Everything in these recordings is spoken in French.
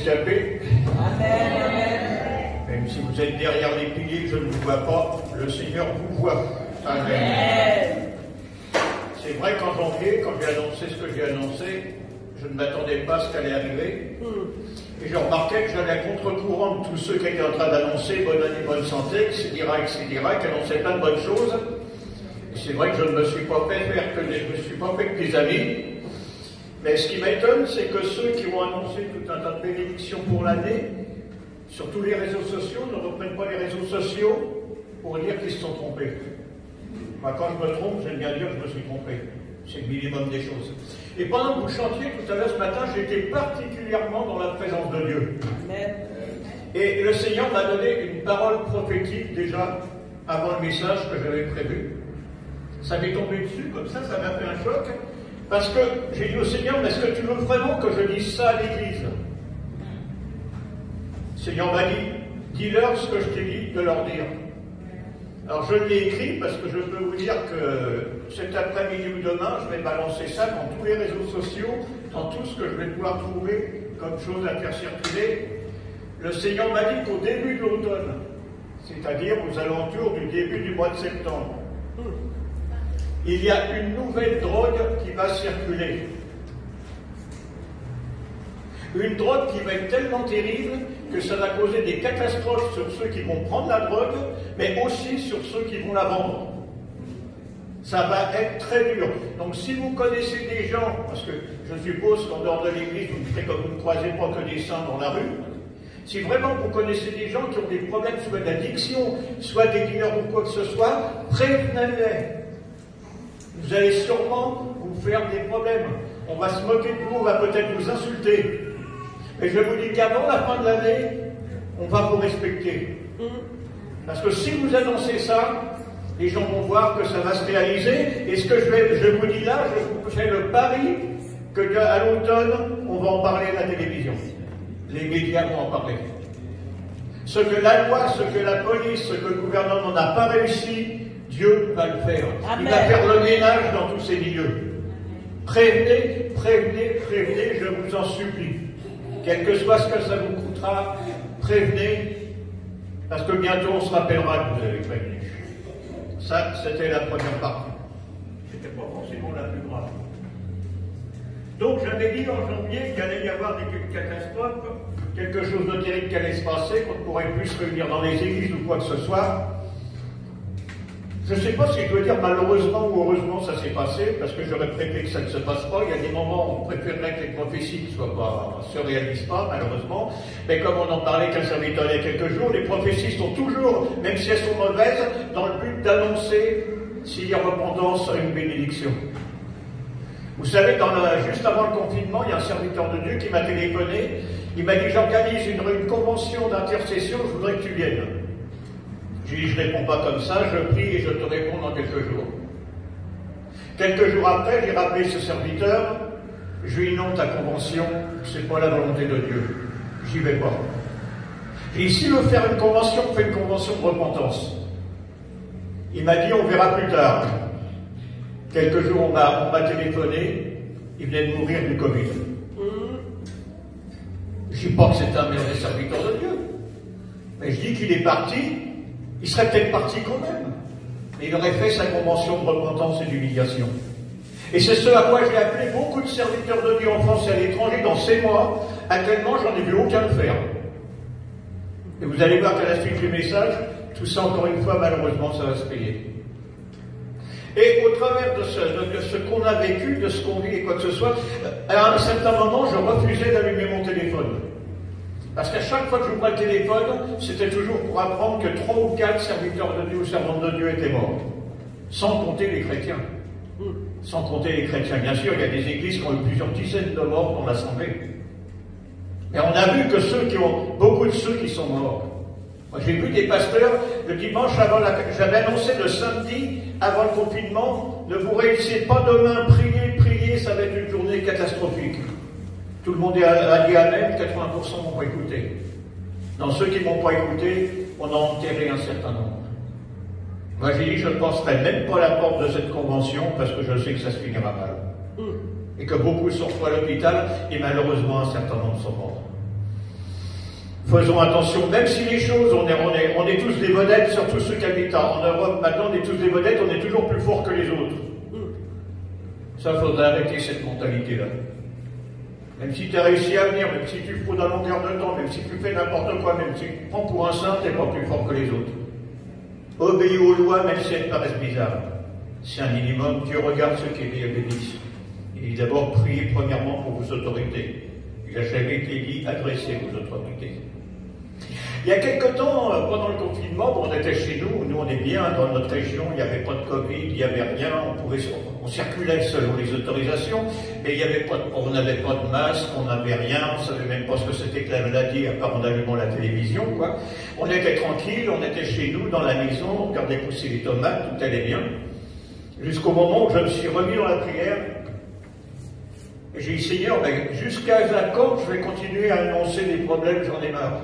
Handicapés. Amen. Même si vous êtes derrière les piliers, je ne vous vois pas, le Seigneur vous voit. Amen. C'est vrai qu'en janvier, quand j'ai annoncé ce que j'ai annoncé, je ne m'attendais pas à ce qu'allait arriver. Et je remarquais que j'allais à contre-courant de tous ceux qui étaient en train d'annoncer bonne année, bonne santé, etc., qui annonçaient plein de bonnes choses. Et c'est vrai que je ne me suis pas fait que des amis. Mais ce qui m'étonne, c'est que ceux qui ont annoncé tout un tas de bénédictions pour l'année, sur tous les réseaux sociaux, ne reprennent pas les réseaux sociaux pour dire qu'ils se sont trompés. Moi, quand je me trompe, j'aime bien dire que je me suis trompé. C'est le minimum des choses. Et pendant que vous chantiez tout à l'heure ce matin, j'étais particulièrement dans la présence de Dieu. Amen. Et le Seigneur m'a donné une parole prophétique déjà avant le message que j'avais prévu. Ça m'est tombé dessus, comme ça m'a fait un choc. Parce que j'ai dit au Seigneur, mais est-ce que tu veux vraiment que je dise ça à l'Église? Le Seigneur m'a dit, dis-leur ce que je t'ai dit de leur dire. Alors je l'ai écrit parce que je peux vous dire que cet après-midi ou demain, je vais balancer ça dans tous les réseaux sociaux, dans tout ce que je vais pouvoir trouver comme chose à faire circuler. Le Seigneur m'a dit qu'au début de l'automne, c'est-à-dire aux alentours du début du mois de septembre, il y a une nouvelle drogue qui va circuler. Une drogue qui va être tellement terrible que ça va causer des catastrophes sur ceux qui vont prendre la drogue, mais aussi sur ceux qui vont la vendre. Ça va être très dur. Donc si vous connaissez des gens, parce que je suppose qu'en dehors de l'église, vous ne faites comme vous ne croisez pas que des saints dans la rue, si vraiment vous connaissez des gens qui ont des problèmes, soit d'addiction, soit des dealers ou quoi que ce soit, prévenez-les. Vous allez sûrement vous faire des problèmes. On va se moquer de vous, on va peut-être vous insulter. Mais je vous dis qu'avant la fin de l'année, on va vous respecter. Parce que si vous annoncez ça, les gens vont voir que ça va se réaliser. Et ce que je vous dis là, je fais le pari qu'à l'automne, on va en parler à la télévision. Les médias vont en parler. Ce que la loi, ce que la police, ce que le gouvernement n'a pas réussi, Dieu va le faire. Amen. Il va faire le ménage dans tous ces milieux. Prévenez, prévenez, prévenez, je vous en supplie. Quel que soit ce que ça vous coûtera, prévenez, parce que bientôt on se rappellera que vous avez prévenu. Ça, c'était la première partie. C'était pas forcément la plus grave. Donc j'avais dit en janvier qu'il allait y avoir des catastrophes, quelque chose de terrible qui allait se passer, qu'on ne pourrait plus se réunir dans les églises ou quoi que ce soit. Je ne sais pas si je dois dire malheureusement ou heureusement ça s'est passé, parce que j'aurais préféré que ça ne se passe pas. Il y a des moments où on préférerait que les prophéties ne se réalisent pas, malheureusement. Mais comme on en parlait qu'un serviteur il y a quelques jours, les prophéties sont toujours, même si elles sont mauvaises, dans le but d'annoncer, s'il y a repentance, une bénédiction. Vous savez, juste avant le confinement, il y a un serviteur de Dieu qui m'a téléphoné. Il m'a dit, j'organise une convention d'intercession, je voudrais que tu viennes. J'ai dit, je ne réponds pas comme ça, je prie et je te réponds dans quelques jours. Quelques jours après, j'ai rappelé ce serviteur, je lui ai dit, non, ta convention, c'est pas la volonté de Dieu. J'y vais pas. J'ai dit, s'il veut faire une convention, fais une convention de repentance. Il m'a dit, on verra plus tard. Quelques jours, on m'a téléphoné, il venait de mourir du Covid. Je ne dis pas que c'est un mauvais serviteur de Dieu, mais je dis qu'il est parti. Il serait peut-être parti quand même, mais il aurait fait sa convention de repentance et d'humiliation. Et c'est ce à quoi j'ai appelé beaucoup de serviteurs de Dieu en France et à l'étranger dans ces mois. Actuellement, j'en ai vu aucun le faire. Et vous allez voir qu'à la suite du message, tout ça, encore une fois, malheureusement, ça va se payer. Et au travers de ce qu'on a vécu, de ce qu'on vit et quoi que ce soit, à un certain moment, je refusais d'allumer mon téléphone. Parce qu'à chaque fois que je prenais le téléphone, c'était toujours pour apprendre que 3 ou 4 serviteurs de Dieu ou servantes de Dieu étaient morts. Sans compter les chrétiens. Sans compter les chrétiens. Bien sûr, il y a des églises qui ont eu plusieurs dizaines de morts dans l'assemblée. Mais on a vu que beaucoup de ceux qui sont morts. Moi, j'ai vu des pasteurs, le dimanche j'avais annoncé le samedi, avant le confinement, ne vous réussissez pas demain, priez, ça va être une journée catastrophique. Tout le monde a dit Amen, 80% m'ont pas écouté. Dans ceux qui ne m'ont pas écouté, on a enterré un certain nombre. Moi j'ai dit, je ne passerai même pas la porte de cette convention parce que je sais que ça se finira mal. Et que beaucoup sont à l'hôpital et malheureusement un certain nombre sont morts. Faisons attention, même si les choses, on est tous des vedettes, surtout ceux qui habitent en Europe, maintenant on est tous des vedettes, on est toujours plus forts que les autres. Ça, il faudrait arrêter cette mentalité-là. Même si tu as réussi à venir, même si tu fraudes à longueur de temps, même si tu fais n'importe quoi, même si tu te prends pour un saint, tu n'es pas plus fort que les autres. Obéis aux lois, même si elles paraissent bizarres. C'est un minimum. Dieu regarde ceux qui obéissent. Il dit d'abord, priez premièrement pour vos autorités. Il n'a jamais été dit, adressez vos autorités. Il y a quelque temps, pendant le confinement, on était chez nous on est bien dans notre région, il n'y avait pas de Covid, il n'y avait rien, on circulait selon les autorisations, mais on n'avait pas de masque, on n'avait rien, on ne savait même pas ce que c'était que la maladie, à part en allumant la télévision, quoi. On était tranquille, on était chez nous, dans la maison, on regardait pousser les tomates, tout allait bien, jusqu'au moment où je me suis remis dans la prière, et j'ai dit, Seigneur, jusqu'à quand je vais continuer à annoncer des problèmes, j'en ai marre.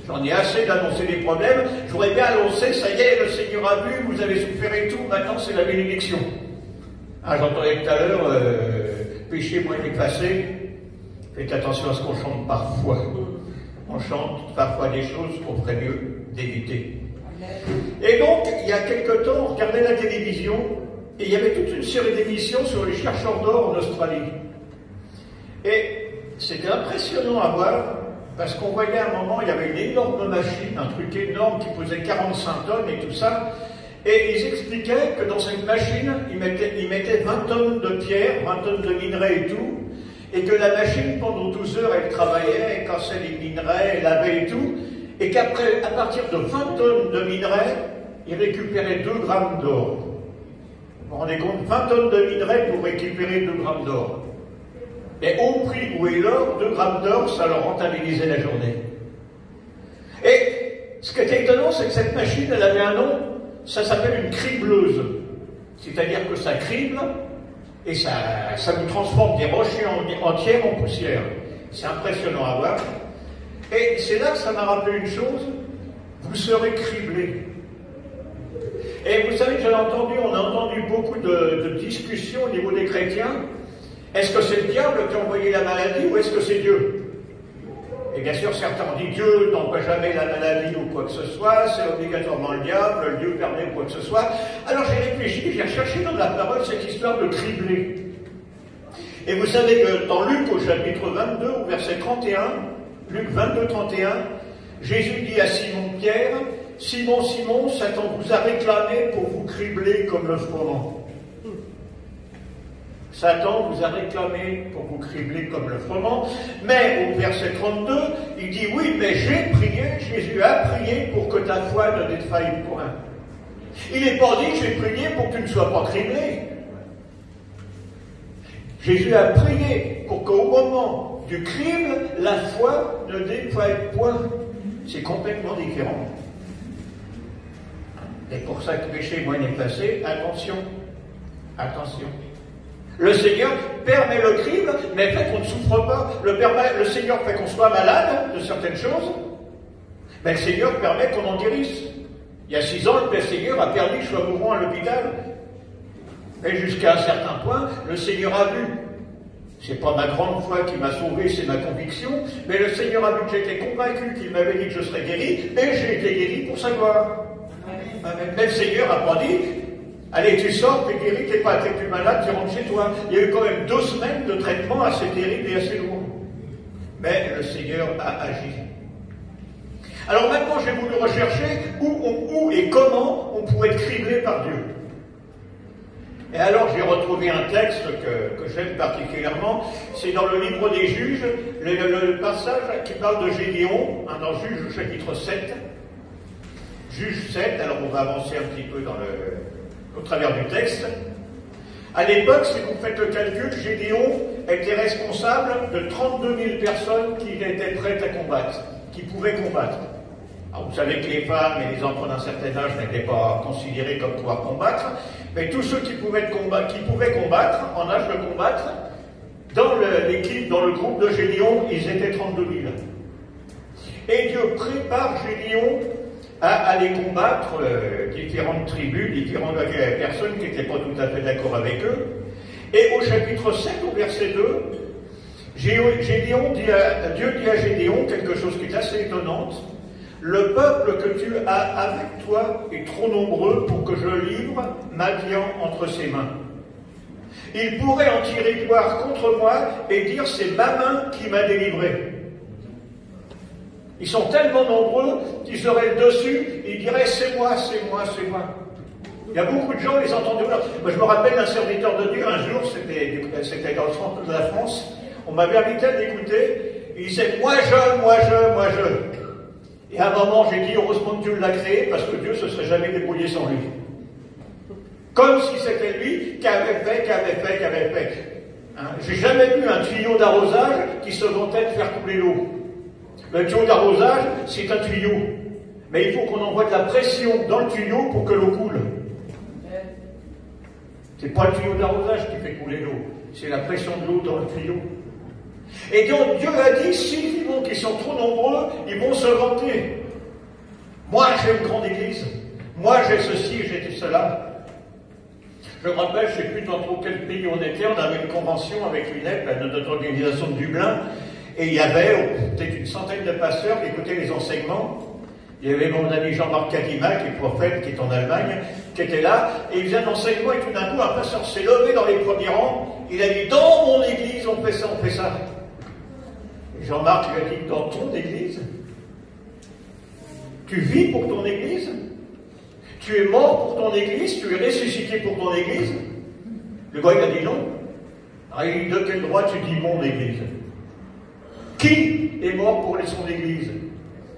J'en ai assez d'annoncer des problèmes, je voudrais bien annoncer, ça y est, le Seigneur a vu, vous avez souffert et tout, maintenant c'est la bénédiction. Ah, j'entendais tout à l'heure, péché moins effacé, faites attention à ce qu'on chante parfois. On chante parfois des choses qu'on ferait mieux d'éviter. Et donc, il y a quelque temps, on regardait la télévision, et il y avait toute une série d'émissions sur les chercheurs d'or en Australie. Et c'était impressionnant à voir, parce qu'on voyait à un moment, il y avait une énorme machine, un truc énorme qui pesait 45 tonnes et tout ça. Et ils expliquaient que dans cette machine, ils mettaient 20 tonnes de pierre, 20 tonnes de minerais et tout. Et que la machine, pendant 12 heures, elle travaillait, elle cassait les minerais, elle lavait et tout. Et qu'après, à partir de 20 tonnes de minerais, ils récupéraient 2 grammes d'or. Vous vous rendez compte, 20 tonnes de minerais pour récupérer 2 grammes d'or. Et au prix où est l'or, 2 grammes d'or, ça leur rentabilisait la journée. Et ce qui était étonnant, c'est que cette machine, elle avait un nom, ça s'appelle une cribleuse. C'est-à-dire que ça crible, et ça vous transforme des rochers entières en poussière. C'est impressionnant à voir. Et c'est là que ça m'a rappelé une chose, vous serez criblés. Et vous savez, on a entendu beaucoup de discussions au niveau des chrétiens. Est-ce que c'est le diable qui a envoyé la maladie ou est-ce que c'est Dieu? Et bien sûr, certains ont dit Dieu n'envoie jamais la maladie ou quoi que ce soit, c'est obligatoirement le diable, Dieu permet ou quoi que ce soit. Alors j'ai réfléchi, j'ai recherché dans la parole cette histoire de criblé. Et vous savez que dans Luc au chapitre 22, au verset 31, Luc 22, 31, Jésus dit à Simon-Pierre, « Simon, Simon, Satan vous a réclamé pour vous cribler comme le froment. » Satan vous a réclamé pour vous cribler comme le froment, mais au verset 32, il dit « Oui, mais j'ai prié, Jésus a prié pour que ta foi ne défaille point. » Il n'est pas dit « J'ai prié pour que tu ne sois pas criblé. » Jésus a prié pour qu'au moment du crible, la foi ne défaille point. C'est complètement différent. Et pour ça que le péché moins effacé, attention, attention. Le Seigneur permet le crible, mais fait qu'on ne souffre pas. Le Seigneur fait qu'on soit malade de certaines choses, mais le Seigneur permet qu'on en guérisse. Il y a 6 ans, le Seigneur a permis que je sois mourant à l'hôpital. Et jusqu'à un certain point, le Seigneur a vu. C'est pas ma grande foi qui m'a sauvé, c'est ma conviction, mais le Seigneur a vu que j'étais convaincu qu'il m'avait dit que je serais guéri, et j'ai été guéri pour sa gloire. Mais le Seigneur n'a pas dit, allez, tu sors, t'es guéri, t'es plus malade, tu rentres chez toi. Il y a eu quand même 2 semaines de traitement assez terrible et assez lourd. Mais le Seigneur a agi. Alors maintenant, j'ai voulu rechercher où et comment on pourrait être criblé par Dieu. Et alors j'ai retrouvé un texte que j'aime particulièrement, c'est dans le livre des Juges, le passage qui parle de Gédéon, dans Juges au chapitre 7. Juges 7, alors on va avancer un petit peu au travers du texte. À l'époque, si vous faites le calcul, Gédéon était responsable de 32 000 personnes qui étaient prêtes à combattre, qui pouvaient combattre. Alors vous savez que les femmes et les enfants d'un certain âge n'étaient pas considérés comme pouvoir combattre, mais tous ceux qui pouvaient combattre, en âge de combattre, dans l'équipe, dans le groupe de Gédéon, ils étaient 32 000. Et Dieu prépare Gédéon à aller combattre différentes tribus, différentes personnes qui n'étaient pas tout à fait d'accord avec eux. Et au chapitre 7, au verset 2, Dieu dit à Gédéon quelque chose qui est assez étonnante. Le peuple que tu as avec toi est trop nombreux pour que je livre Madian entre ses mains. Il pourrait en tirer gloire contre moi et dire c'est ma main qui m'a délivré. Ils sont tellement nombreux qu'ils auraient le dessus, ils diraient c'est moi, c'est moi, c'est moi. Il y a beaucoup de gens, ils entendent. Moi, je me rappelle d'un serviteur de Dieu, un jour, c'était dans le centre de la France, on m'avait invité à l'écouter, il disait moi je. Et à un moment, j'ai dit heureusement que Dieu l'a créé, parce que Dieu ne se serait jamais débrouillé sans lui. Comme si c'était lui qui avait fait. Hein? J'ai jamais vu un tuyau d'arrosage qui se vantait de faire couler l'eau. Le tuyau d'arrosage, c'est un tuyau. Mais il faut qu'on envoie de la pression dans le tuyau pour que l'eau coule. C'est pas le tuyau d'arrosage qui fait couler l'eau, c'est la pression de l'eau dans le tuyau. Et donc Dieu a dit, s'ils vont qu'ils sont trop nombreux, ils vont se vanter. Moi j'ai une grande église, moi j'ai ceci, j'ai cela. Je me rappelle, je ne sais plus dans quel pays on était, on avait une convention avec l'UNEP, notre organisation de Dublin, et il y avait peut-être une centaine de pasteurs qui écoutaient les enseignements. Il y avait mon ami Jean-Marc Kadima, qui est prophète, qui est en Allemagne, qui était là, et il faisait un enseignement, et tout d'un coup, un pasteur s'est levé dans les premiers rangs, il a dit, dans mon église, on fait ça, on fait ça. Et Jean-Marc lui a dit, dans ton église? Tu vis pour ton église? Tu es mort pour ton église? Tu es ressuscité pour ton église? Le gars, il a dit non. Alors, il dit, de quel droit tu dis mon église? Qui est mort pour son église?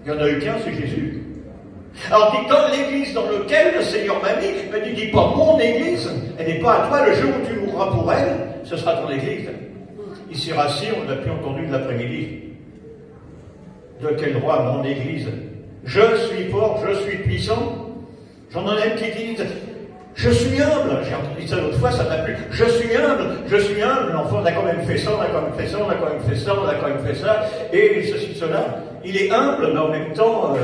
Il n'y en a eu qu'un, c'est Jésus. Alors, dit, dans l'église dans laquelle le Seigneur m'a mis, il ne dit pas mon église, elle n'est pas à toi, le jour où tu mourras pour elle, ce sera ton église. Ici, rassis, on l'a plus entendu de l'après-midi. De quel droit mon église? Je suis fort, je suis puissant. J'en ai qui disent, je suis humble. J'ai entendu ça l'autre fois, ça m'a plu. Je suis humble. L'enfant, on a quand même fait ça, on a quand même fait ça, on a quand même fait ça, on a quand même fait ça, et ceci, cela. Il est humble, mais en même temps,